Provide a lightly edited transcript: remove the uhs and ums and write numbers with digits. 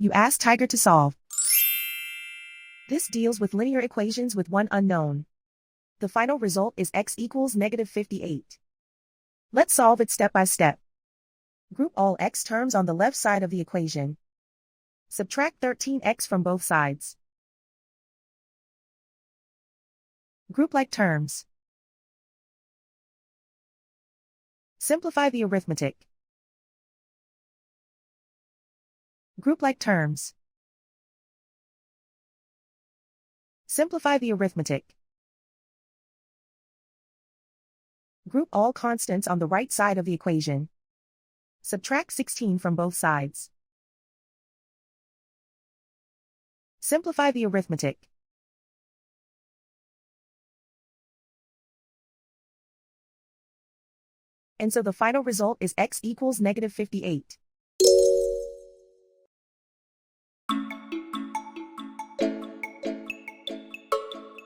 You ask Tiger to solve. This deals with linear equations with one unknown. The final result is x equals -58. Let's solve it step by step. Group all x terms on the left side of the equation. Subtract 13x from both sides. Group like terms. Simplify the arithmetic. Group like terms. Simplify the arithmetic. Group all constants on the right side of the equation. Subtract 16 from both sides. Simplify the arithmetic. And so the final result is x equals -58.